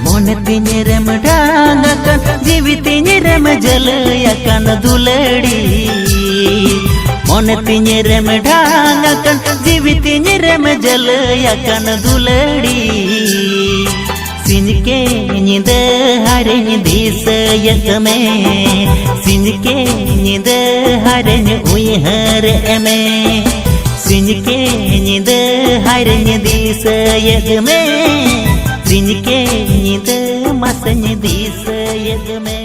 मन तिंजरम ढांगकन जीवी तिंजरम जलयकन दुलड़ी मन तिंजरम ढांगकन जीवी तिंजरम जलयकन दुलड़ी सिंज के निंद हरन दिसयक में सिंज के निंद हरन उयहर में सिंज के निंद हरन दिसयक में सिंज के निंद मसन दिसयक में।